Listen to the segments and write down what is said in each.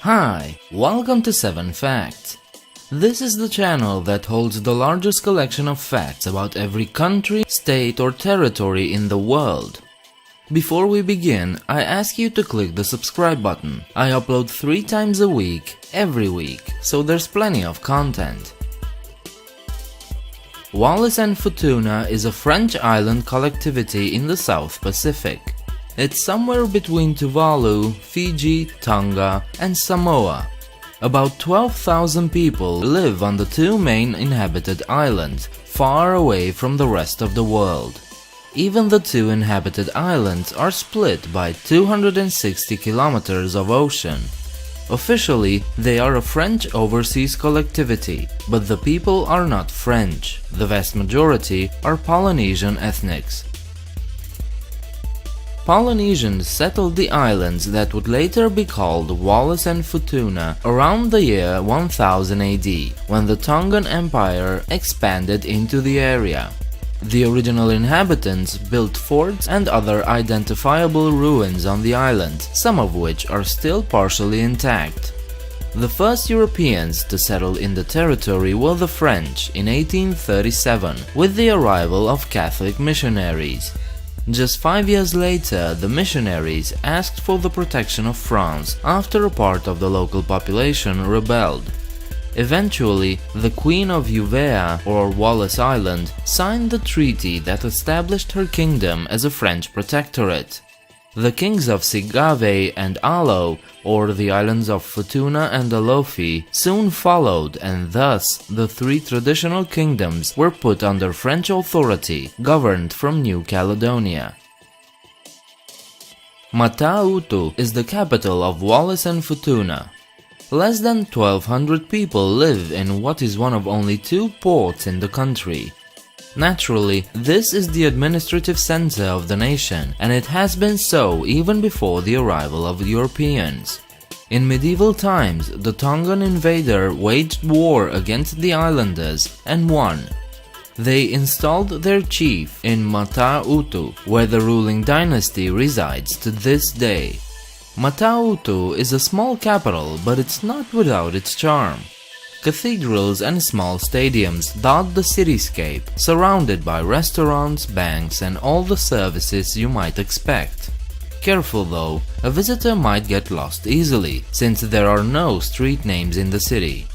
Hi, welcome to 7 Facts. This is the channel that holds the largest collection of facts about every country, state or territory in the world. Before we begin, I ask you to click the subscribe button. I upload 3 times a week, every week, so there's plenty of content. Wallis and Futuna is a French island collectivity in the South Pacific. It's somewhere between Tuvalu, Fiji, Tonga and Samoa. About 12,000 people live on the 2 main inhabited islands, far away from the rest of the world. Even the 2 inhabited islands are split by 260 kilometers of ocean. Officially, they are a French overseas collectivity, but the people are not French. The vast majority are Polynesian ethnics. Polynesians settled the islands that would later be called Wallis and Futuna around the year 1000 AD, when the Tongan Empire expanded into the area. The original inhabitants built forts and other identifiable ruins on the island, some of which are still partially intact. The first Europeans to settle in the territory were the French in 1837, with the arrival of Catholic missionaries. Just 5 years later, the missionaries asked for the protection of France after a part of the local population rebelled. Eventually, the Queen of Uvea, or Wallis Island, signed the treaty that established her kingdom as a French protectorate. The kings of Sigave and Alo, or the islands of Futuna and Alofi, soon followed, and thus the 3 traditional kingdoms were put under French authority, governed from New Caledonia. Mata-utu is the capital of Wallis and Futuna. Less than 1,200 people live in what is one of only 2 ports in the country. Naturally, this is the administrative center of the nation, and it has been so even before the arrival of Europeans. In medieval times, the Tongan invader waged war against the islanders and won. They installed their chief in mata-utu, where the ruling dynasty resides to this day. Mata-utu is a small capital, but it's not without its charm. Cathedrals and small stadiums dot the cityscape, surrounded by restaurants, banks and all the services you might expect. Careful though, a visitor might get lost easily, since there are no street names in the city.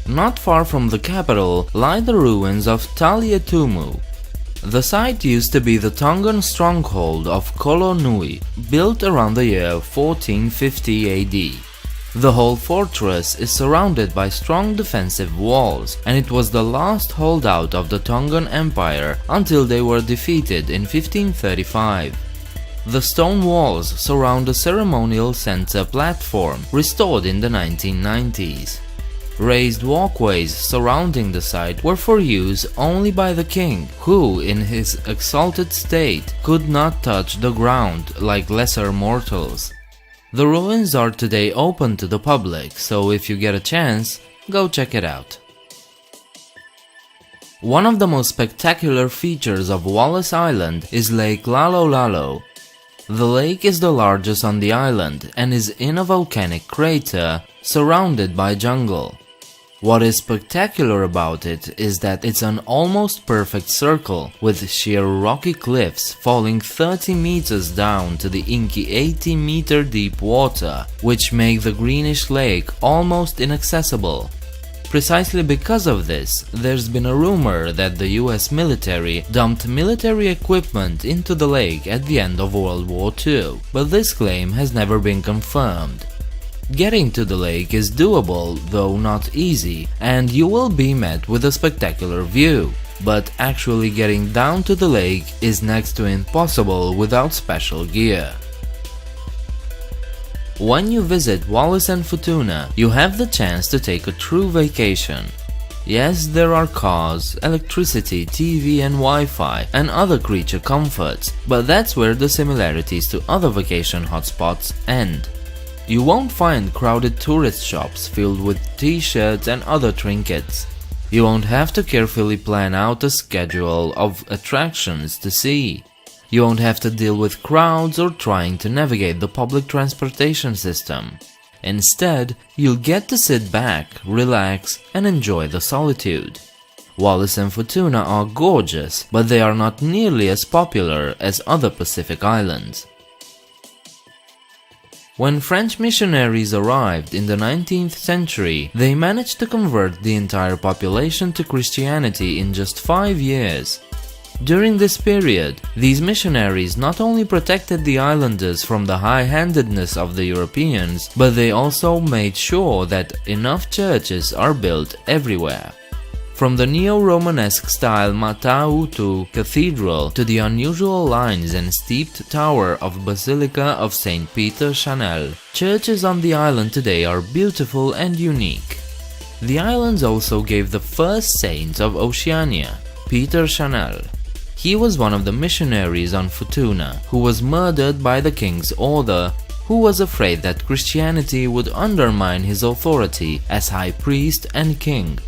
Not far from the capital lie the ruins of Talietumu. The site used to be the Tongan stronghold of Kolonui, built around the year 1450 AD. The whole fortress is surrounded by strong defensive walls, and it was the last holdout of the Tongan Empire until they were defeated in 1535. The stone walls surround a ceremonial center platform, restored in the 1990s. Raised walkways surrounding the site were for use only by the king, who, in his exalted state, could not touch the ground like lesser mortals. The ruins are today open to the public, so if you get a chance, go check it out. One of the most spectacular features of Wallis Island is Lake Lalalala. The lake is the largest on the island and is in a volcanic crater surrounded by jungle. What is spectacular about it is that it's an almost perfect circle, with sheer rocky cliffs falling 30 meters down to the inky 80-meter deep water, which make the greenish lake almost inaccessible. Precisely because of this, there's been a rumor that the US military dumped military equipment into the lake at the end of World War II, but this claim has never been confirmed. Getting to the lake is doable, though not easy, and you will be met with a spectacular view, but actually getting down to the lake is next to impossible without special gear. When you visit Wallis and Futuna, you have the chance to take a true vacation. Yes, there are cars, electricity, TV and Wi-Fi and other creature comforts, but that's where the similarities to other vacation hotspots end. You won't find crowded tourist shops filled with t-shirts and other trinkets. You won't have to carefully plan out a schedule of attractions to see. You won't have to deal with crowds or trying to navigate the public transportation system. Instead, you'll get to sit back, relax, and enjoy the solitude. Wallis and Futuna are gorgeous, but they are not nearly as popular as other Pacific islands. When French missionaries arrived in the 19th century, they managed to convert the entire population to Christianity in just 5 years. During this period, these missionaries not only protected the islanders from the high-handedness of the Europeans, but they also made sure that enough churches are built everywhere. From the neo-Romanesque style mata-utu cathedral to the unusual lines and steeped tower of Basilica of St. Peter Chanel, churches on the island today are beautiful and unique. The islands also gave the first saint of Oceania, Peter Chanel. He was one of the missionaries on Futuna, who was murdered by the king's order, who was afraid that Christianity would undermine his authority as high priest and king.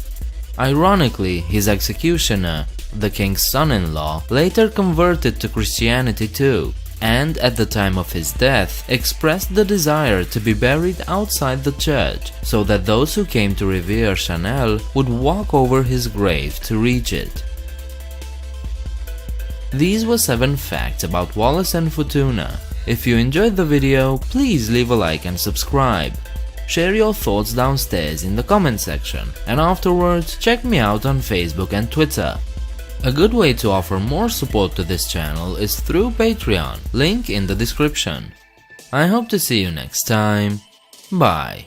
Ironically, his executioner, the king's son-in-law, later converted to Christianity too, and at the time of his death expressed the desire to be buried outside the church, so that those who came to revere Chanel would walk over his grave to reach it. These were 7 facts about Wallis and Futuna. If you enjoyed the video, please leave a like and subscribe. Share your thoughts downstairs in the comment section, and afterwards check me out on Facebook and Twitter. A good way to offer more support to this channel is through Patreon, link in the description. I hope to see you next time. Bye.